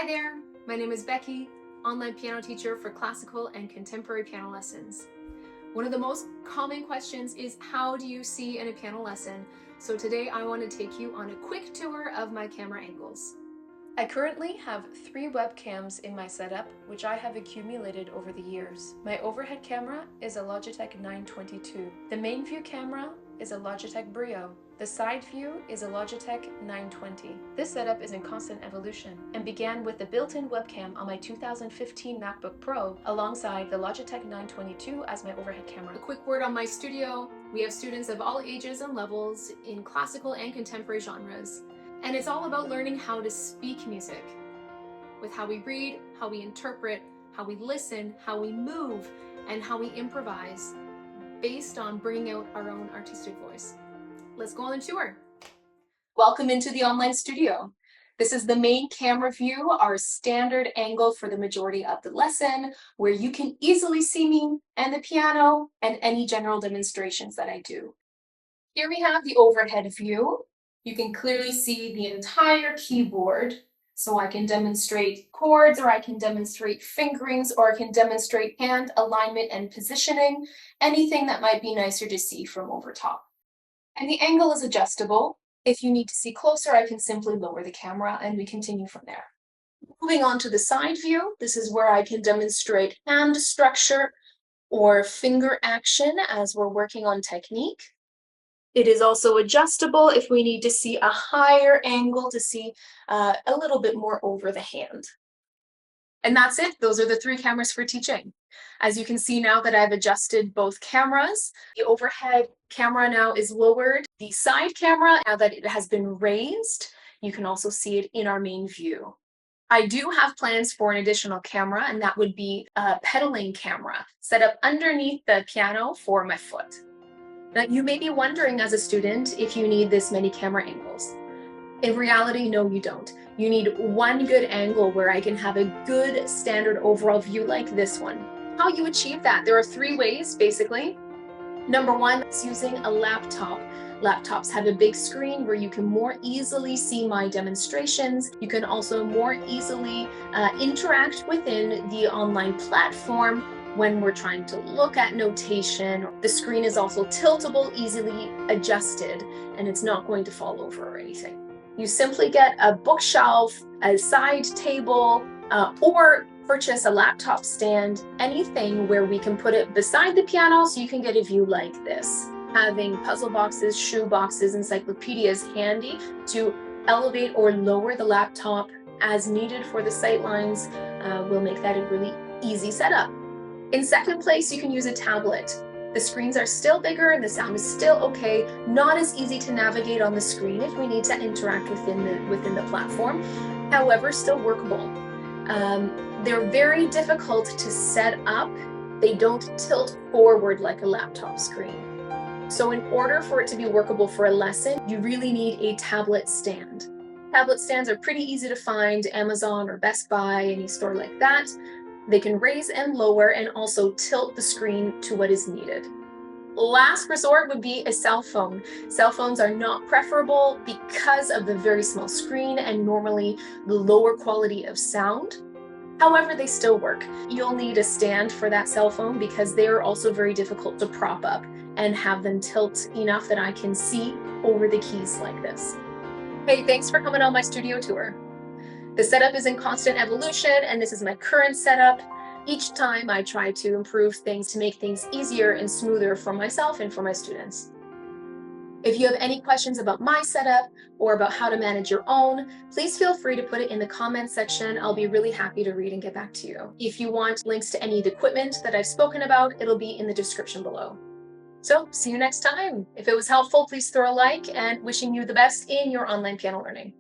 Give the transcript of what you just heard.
Hi there, my name is Becky, online piano teacher for classical and contemporary piano lessons. One of the most common questions is, how do you see in a piano lesson? So today I want to take you on a quick tour of my camera angles. I currently have 3 webcams in my setup, which I have accumulated over the years. My overhead camera is a Logitech 922. The main view camera is a Logitech Brio. The side view is a Logitech 920. This setup is in constant evolution and began with the built-in webcam on my 2015 MacBook Pro alongside the Logitech 922 as my overhead camera. A quick word on my studio. We have students of all ages and levels in classical and contemporary genres. And it's all about learning how to speak music with how we read, how we interpret, how we listen, how we move, and how we improvise based on bringing out our own artistic voice. Let's go on the tour. Welcome into the online studio. This is the main camera view, our standard angle for the majority of the lesson, where you can easily see me and the piano and any general demonstrations that I do. Here we have the overhead view. You can clearly see the entire keyboard. So I can demonstrate chords, or I can demonstrate fingerings, or I can demonstrate hand alignment and positioning, anything that might be nicer to see from over top. And the angle is adjustable. If you need to see closer, I can simply lower the camera and we continue from there. Moving on to the side view, this is where I can demonstrate hand structure or finger action as we're working on technique. It is also adjustable if we need to see a higher angle to see a little bit more over the hand. And that's it. Those are the 3 cameras for teaching. As you can see now that I've adjusted both cameras, the overhead camera now is lowered. The side camera, now that it has been raised, you can also see it in our main view. I do have plans for an additional camera, and that would be a pedaling camera set up underneath the piano for my foot. Now, you may be wondering as a student if you need this many camera angles. In reality, no, you don't. You need one good angle where I can have a good standard overall view like this one. How you achieve that? There are 3 ways, basically. Number 1 is using a laptop. Laptops have a big screen where you can more easily see my demonstrations. You can also more easily interact within the online platform when we're trying to look at notation. The screen is also tiltable, easily adjusted, and it's not going to fall over or anything. You simply get a bookshelf, a side table, or purchase a laptop stand, anything where we can put it beside the piano so you can get a view like this. Having puzzle boxes, shoe boxes, encyclopedias handy to elevate or lower the laptop as needed for the sight lines will make that a really easy setup. In second place, you can use a tablet. The screens are still bigger and the sound is still okay, not as easy to navigate on the screen if we need to interact within the platform, however, still workable. They're very difficult to set up. They don't tilt forward like a laptop screen. So in order for it to be workable for a lesson, you really need a tablet stand. Tablet stands are pretty easy to find, Amazon or Best Buy, any store like that. They can raise and lower and also tilt the screen to what is needed. Last resort would be a cell phone. Cell phones are not preferable because of the very small screen and normally the lower quality of sound. However, they still work. You'll need a stand for that cell phone because they are also very difficult to prop up and have them tilt enough that I can see over the keys like this. Hey, thanks for coming on my studio tour. The setup is in constant evolution, and this is my current setup. Each time I try to improve things to make things easier and smoother for myself and for my students. If you have any questions about my setup or about how to manage your own, please feel free to put it in the comments section. I'll be really happy to read and get back to you. If you want links to any of the equipment that I've spoken about, it'll be in the description below. So, see you next time. If it was helpful, please throw a like, and wishing you the best in your online piano learning.